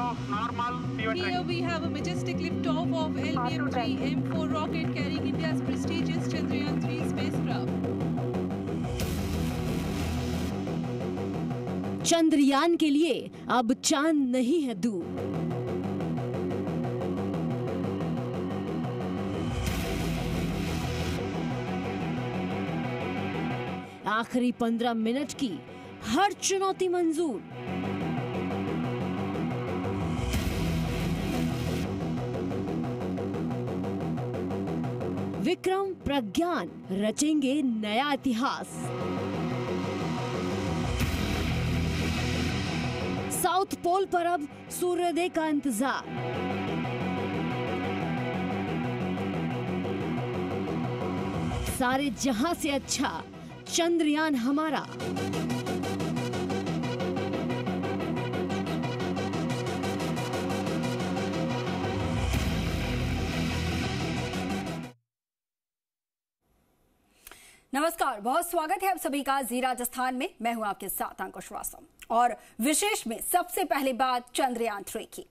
Here we have a majestic liftoff of LVM-3 M4 rocket carrying India's prestigious Chandrayaan-3 spacecraft. Chandrayaan के लिए अब चांद नहीं है दूर। आखिरी 15 मिनट की हर चुनौती मंजूर। विक्रम प्रज्ञान रचेंगे नया इतिहास। साउथ पोल पर अब सूर्योदय का इंतजार। सारे जहां से अच्छा चंद्रयान हमारा। नमस्कार, बहुत स्वागत है आप सभी का जी राजस्थान में। मैं हूं आपके साथ अंकुश श्रीवास्तव और विशेष में सबसे पहले बात चंद्रयान-3 की।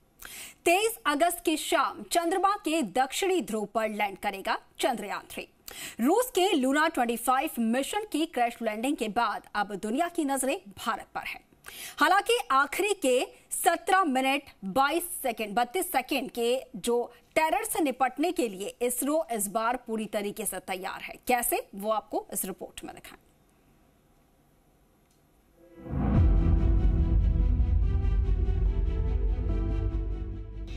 23 अगस्त की शाम चंद्रमा के दक्षिणी ध्रुव पर लैंड करेगा चंद्रयान-3। रूस के लूना 25 मिशन की क्रैश लैंडिंग के बाद अब दुनिया की नजरें भारत पर है। हालांकि आखिरी के 17 मिनट 32 सेकेंड के जो टेरर से निपटने के लिए इसरो इस बार पूरी तरीके से तैयार है। कैसे, वो आपको इस रिपोर्ट में दिखाएं।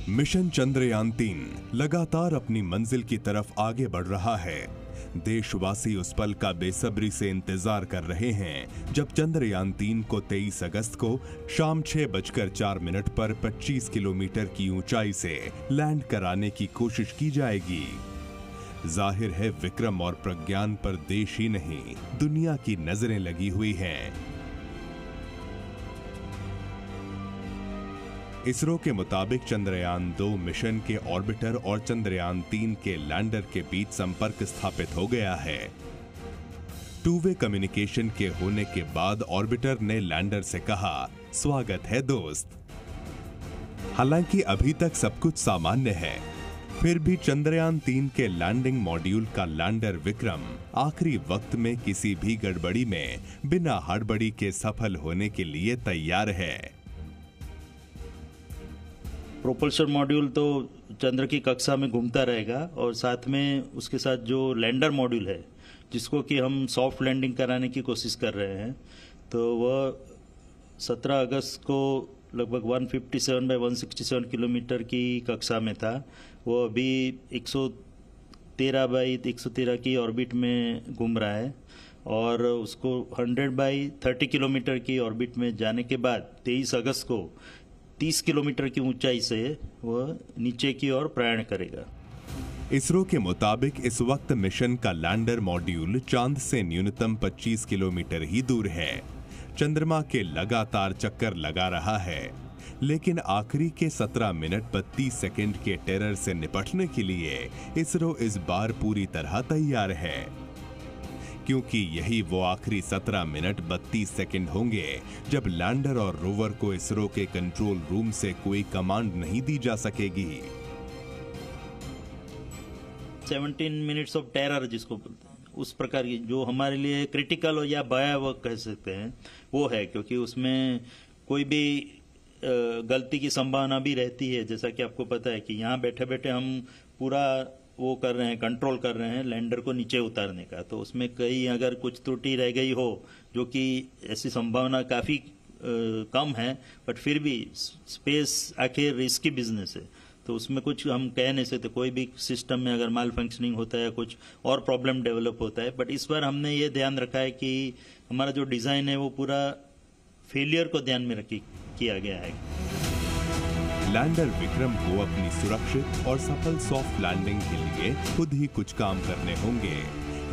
मिशन चंद्रयान-3 लगातार अपनी मंजिल की तरफ आगे बढ़ रहा है। देशवासी उस पल का बेसब्री से इंतजार कर रहे हैं जब चंद्रयान-3 को 23 अगस्त को शाम 6:04 पर 25 किलोमीटर की ऊंचाई से लैंड कराने की कोशिश की जाएगी। जाहिर है विक्रम और प्रज्ञान पर देश ही नहीं दुनिया की नजरें लगी हुई हैं। इसरो के मुताबिक चंद्रयान-2 मिशन के ऑर्बिटर और चंद्रयान-3 के लैंडर के बीच संपर्क स्थापित हो गया है। टू वे कम्युनिकेशन के होने के बाद ऑर्बिटर ने लैंडर से कहा, स्वागत है दोस्त। हालांकि अभी तक सब कुछ सामान्य है, फिर भी चंद्रयान-3 के लैंडिंग मॉड्यूल का लैंडर विक्रम आखिरी वक्त में किसी भी गड़बड़ी में बिना हड़बड़ी के सफल होने के लिए तैयार है। प्रोपल्शन मॉड्यूल तो चंद्र की कक्षा में घूमता रहेगा और साथ में उसके साथ जो लैंडर मॉड्यूल है जिसको कि हम सॉफ्ट लैंडिंग कराने की कोशिश कर रहे हैं, तो वह 17 अगस्त को लगभग 157 बाय 167 किलोमीटर की कक्षा में था। वो अभी 113 बाई 113 की ऑर्बिट में घूम रहा है और उसको 100 बाई 30 किलोमीटर की ऑर्बिट में जाने के बाद 23 अगस्त को 30 किलोमीटर की ऊंचाई से वह नीचे की ओर प्रयाण करेगा। इसरो के मुताबिक इस वक्त मिशन का लैंडर मॉड्यूल चांद से न्यूनतम 25 किलोमीटर ही दूर है। चंद्रमा के लगातार चक्कर लगा रहा है, लेकिन आखिरी के 17 मिनट 32 सेकंड के टेरर से निपटने के लिए इसरो इस बार पूरी तरह तैयार है, क्योंकि यही वो आखिरी 17 मिनट 32 सेकंड होंगे जब लैंडर और रोवर को इसरो के कंट्रोल रूम से कोई कमांड नहीं दी जा सकेगी। 17 मिनट्स ऑफ टेरर जिसको बोलते हैं, उस प्रकार की जो हमारे लिए क्रिटिकल हो या भयावह कह सकते हैं वो है, क्योंकि उसमें कोई भी गलती की संभावना भी रहती है। जैसा कि आपको पता है कि यहाँ बैठे बैठे हम पूरा वो कर रहे हैं, कंट्रोल कर रहे हैं लैंडर को नीचे उतारने का, तो उसमें कहीं अगर कुछ त्रुटि रह गई हो, जो कि ऐसी संभावना काफ़ी कम है, बट फिर भी स्पेस आखिर रिस्की बिजनेस है, तो उसमें कुछ हम कह नहीं सकते। कोई भी सिस्टम में अगर माल फंक्शनिंग होता है, कुछ और प्रॉब्लम डेवलप होता है, बट इस बार हमने ये ध्यान रखा है कि हमारा जो डिज़ाइन है वो पूरा फेलियर को ध्यान में रख किया गया है। लैंडर विक्रम को अपनी सुरक्षित और सफल सॉफ्ट लैंडिंग के लिए खुद ही कुछ काम करने होंगे,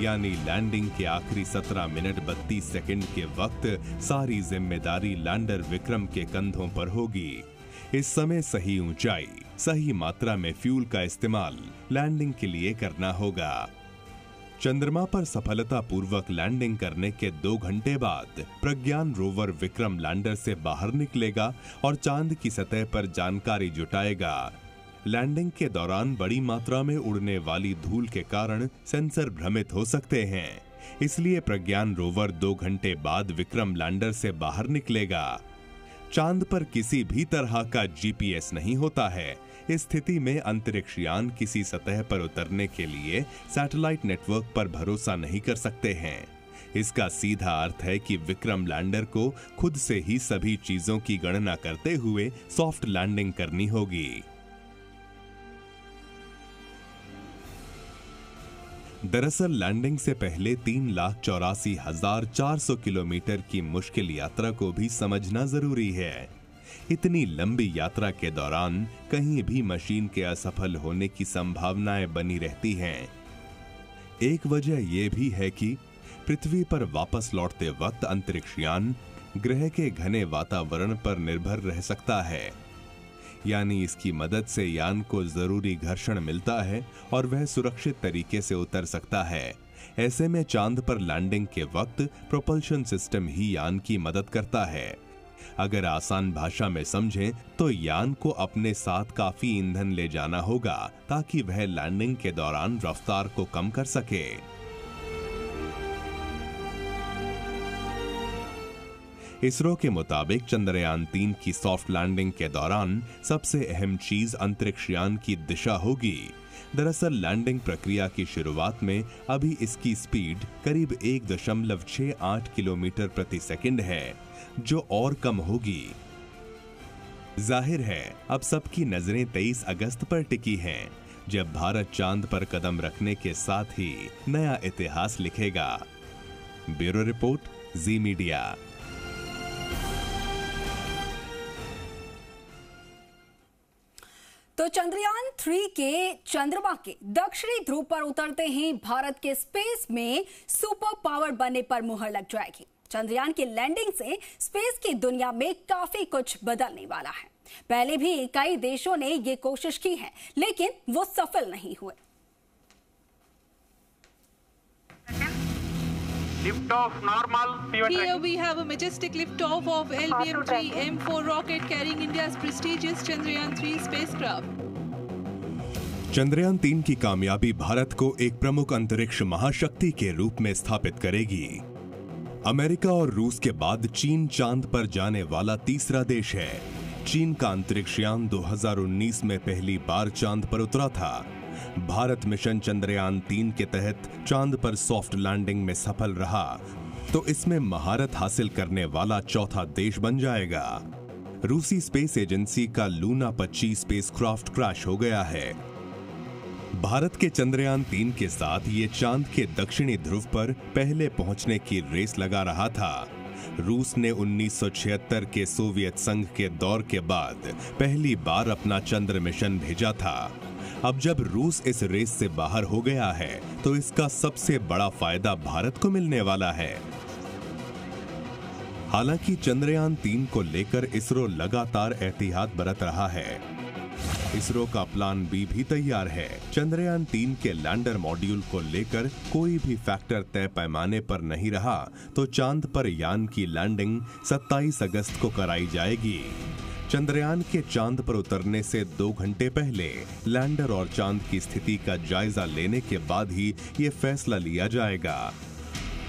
यानी लैंडिंग के आखिरी 17 मिनट 32 सेकंड के वक्त सारी जिम्मेदारी लैंडर विक्रम के कंधों पर होगी। इस समय सही ऊंचाई, सही मात्रा में फ्यूल का इस्तेमाल लैंडिंग के लिए करना होगा। चंद्रमा पर सफलतापूर्वक लैंडिंग करने के 2 घंटे बाद प्रज्ञान रोवर विक्रम लैंडर से बाहर निकलेगा और चांद की सतह पर जानकारी जुटाएगा। लैंडिंग के दौरान बड़ी मात्रा में उड़ने वाली धूल के कारण सेंसर भ्रमित हो सकते हैं, इसलिए प्रज्ञान रोवर 2 घंटे बाद विक्रम लैंडर से बाहर निकलेगा। चांद पर किसी भी तरह का जीपीएस नहीं होता है। इस स्थिति में अंतरिक्ष यान किसी सतह पर उतरने के लिए सैटेलाइट नेटवर्क पर भरोसा नहीं कर सकते हैं। इसका सीधा अर्थ है कि विक्रम लैंडर को खुद से ही सभी चीजों की गणना करते हुए सॉफ्ट लैंडिंग करनी होगी। दरअसल लैंडिंग से पहले 3,84,400 किलोमीटर की मुश्किल यात्रा को भी समझना जरूरी है। इतनी लंबी यात्रा के दौरान कहीं भी मशीन के असफल होने की संभावनाएं बनी रहती हैं। एक वजह यह भी है कि पृथ्वी पर वापस लौटते वक्त अंतरिक्ष यान ग्रह के घने वातावरण पर निर्भर रह सकता है, यानी इसकी मदद से यान को जरूरी घर्षण मिलता है और वह सुरक्षित तरीके से उतर सकता है। ऐसे में चांद पर लैंडिंग के वक्त प्रोपल्शन सिस्टम ही यान की मदद करता है। अगर आसान भाषा में समझें तो यान को अपने साथ काफी ईंधन ले जाना होगा ताकि वह लैंडिंग के दौरान रफ्तार को कम कर सके। इसरो के मुताबिक चंद्रयान 3 की सॉफ्ट लैंडिंग के दौरान सबसे अहम चीज अंतरिक्ष यान की दिशा होगी। दरअसल लैंडिंग प्रक्रिया की शुरुआत में अभी इसकी स्पीड करीब 1.68 किलोमीटर प्रति सेकंड है, जो और कम होगी। जाहिर है अब सबकी नजरें 23 अगस्त पर टिकी हैं, जब भारत चांद पर कदम रखने के साथ ही नया इतिहास लिखेगा। ब्यूरो रिपोर्ट, जी मीडिया। तो चंद्रयान 3 के चंद्रमा के दक्षिणी ध्रुव पर उतरते ही भारत के स्पेस में सुपर पावर बनने पर मुहर लग जाएगी। चंद्रयान की लैंडिंग से स्पेस की दुनिया में काफी कुछ बदलने वाला है। पहले भी कई देशों ने ये कोशिश की है, लेकिन वो सफल नहीं हुए। Liftoff normal. Here we have a majestic liftoff of LBM-3M4 rocket carrying India's prestigious Chandrayaan 3 spacecraft. Chandrayaan 3 की कामयाबी भारत को एक प्रमुख अंतरिक्ष महाशक्ति के रूप में स्थापित करेगी। अमेरिका और रूस के बाद चीन चांद पर जाने वाला तीसरा देश है। चीन का अंतरिक्ष यान 2019 में पहली बार चांद पर उतरा था। भारत मिशन चंद्रयान 3 के तहत चांद पर सॉफ्ट लैंडिंग में सफल रहा तो इसमें महारत हासिल करने वाला चौथा देश बन जाएगा। रूसी स्पेस एजेंसी का लूना 25 स्पेसक्राफ्ट क्रैश हो गया है। भारत के चंद्रयान 3 के साथ ये चांद के दक्षिणी ध्रुव पर पहले पहुंचने की रेस लगा रहा था। रूस ने 1976 के सोवियत संघ के दौर के बाद पहली बार अपना चंद्र मिशन भेजा था। अब जब रूस इस रेस से बाहर हो गया है तो इसका सबसे बड़ा फायदा भारत को मिलने वाला है। हालांकि चंद्रयान 3 को लेकर इसरो लगातार एहतियात बरत रहा है। इसरो का प्लान बी भी तैयार है। चंद्रयान 3 के लैंडर मॉड्यूल को लेकर कोई भी फैक्टर तय पैमाने पर नहीं रहा तो चांद पर यान की लैंडिंग 27 अगस्त को कराई जाएगी। चंद्रयान के चांद पर उतरने से 2 घंटे पहले लैंडर और चांद की स्थिति का जायजा लेने के बाद ही ये फैसला लिया जाएगा।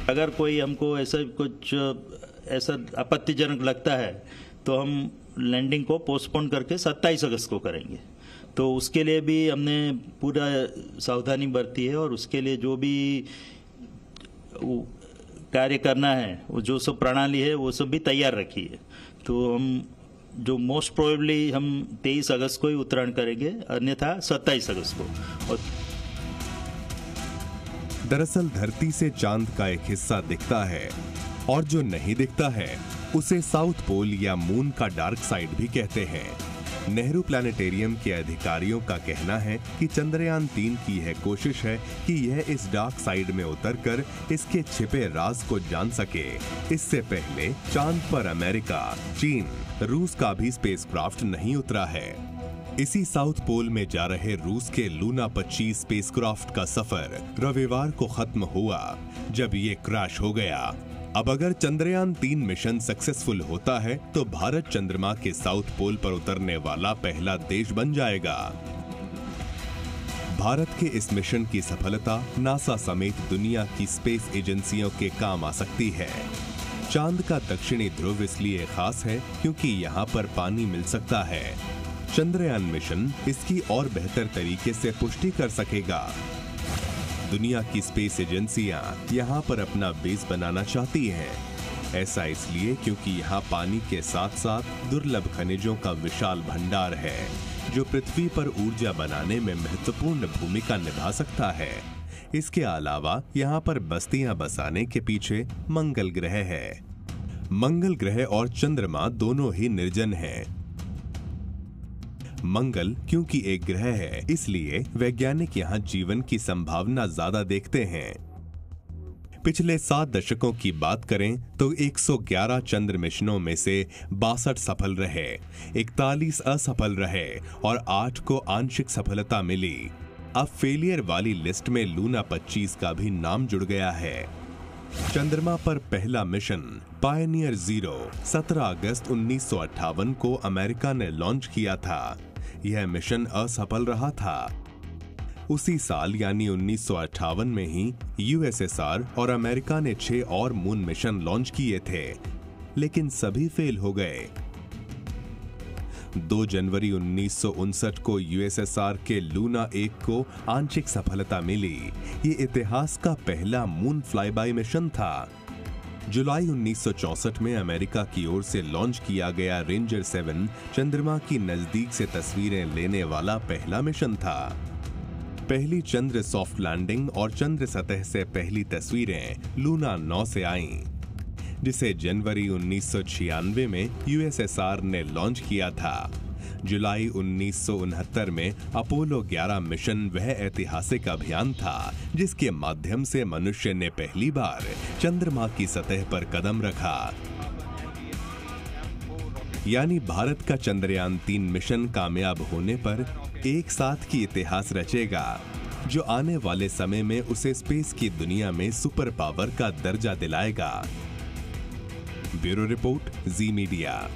अगर कोई हमको ऐसा आपत्तिजनक लगता है तो हम लैंडिंग को पोस्टपोन करके 27 अगस्त को करेंगे। तो उसके लिए भी हमने पूरा सावधानी बरती है और उसके लिए जो भी कार्य करना है, वो जो सब प्रणाली है वो सब भी तैयार रखी है। तो हम जो मोस्ट प्रोबेबली हम 23 अगस्त को ही उत्तरायण करेंगे, अन्यथा 27 अगस्त को। और दरअसल धरती से चांद का एक हिस्सा दिखता है और जो नहीं दिखता है उसे साउथ पोल या मून का डार्क साइड भी कहते हैं। नेहरू प्लानिटेरियम के अधिकारियों का कहना है कि चंद्रयान 3 की यह कोशिश है कि यह इस डार्क साइड में उतरकर इसके छिपे राज को जान सके। इससे पहले चांद पर अमेरिका, चीन, रूस का भी स्पेसक्राफ्ट नहीं उतरा है। इसी साउथ पोल में जा रहे रूस के लूना 25 स्पेसक्राफ्ट का सफर रविवार को खत्म हुआ जब ये क्रैश हो गया। अब अगर चंद्रयान 3 मिशन सक्सेसफुल होता है तो भारत चंद्रमा के साउथ पोल पर उतरने वाला पहला देश बन जाएगा। भारत के इस मिशन की सफलता नासा समेत दुनिया की स्पेस एजेंसियों के काम आ सकती है। चांद का दक्षिणी ध्रुव इसलिए खास है क्योंकि यहाँ पर पानी मिल सकता है। चंद्रयान मिशन इसकी और बेहतर तरीके से पुष्टि कर सकेगा। दुनिया की स्पेस एजेंसियां यहाँ पर अपना बेस बनाना चाहती हैं। ऐसा इसलिए क्योंकि यहाँ पानी के साथ साथ दुर्लभ खनिजों का विशाल भंडार है जो पृथ्वी पर ऊर्जा बनाने में महत्वपूर्ण भूमिका निभा सकता है। इसके अलावा यहाँ पर बस्तियां बसाने के पीछे मंगल ग्रह है। मंगल ग्रह और चंद्रमा दोनों ही निर्जन हैं। मंगल क्योंकि एक ग्रह है इसलिए वैज्ञानिक यहाँ जीवन की संभावना ज्यादा देखते हैं। पिछले 7 दशकों की बात करें तो 111 चंद्र मिशनों में से 62 सफल रहे, 41 असफल रहे और 8 को आंशिक सफलता मिली। अब फेलियर वाली लिस्ट में लूना 25 का भी नाम जुड़ गया है। चंद्रमा पर पहला मिशन पायनियर 0 17 अगस्त 1958 को अमेरिका ने लॉन्च किया था। यह मिशन असफल रहा था। उसी साल यानी 1958 में ही यूएसएसआर और अमेरिका ने 6 और मून मिशन लॉन्च किए थे, लेकिन सभी फेल हो गए। 2 जनवरी 1959 को यूएसएसआर के लूना 1 को आंशिक सफलता मिली। ये इतिहास का पहला मून फ्लाईबाई मिशन था। जुलाई 1964 में अमेरिका की ओर से लॉन्च किया गया रेंजर 7 चंद्रमा की नजदीक से तस्वीरें लेने वाला पहला मिशन था। पहली चंद्र सॉफ्ट लैंडिंग और चंद्र सतह से पहली तस्वीरें लूना 9 से आईं, जिसे जनवरी 1996 में यूएसएसआर ने लॉन्च किया था। जुलाई 1969 में अपोलो 11 मिशन वह ऐतिहासिक अभियान था जिसके माध्यम से मनुष्य ने पहली बार चंद्रमा की सतह पर कदम रखा। यानी भारत का चंद्रयान 3 मिशन कामयाब होने पर एक साथ की इतिहास रचेगा जो आने वाले समय में उसे स्पेस की दुनिया में सुपर पावर का दर्जा दिलाएगा। ब्यूरो रिपोर्ट, जी मीडिया।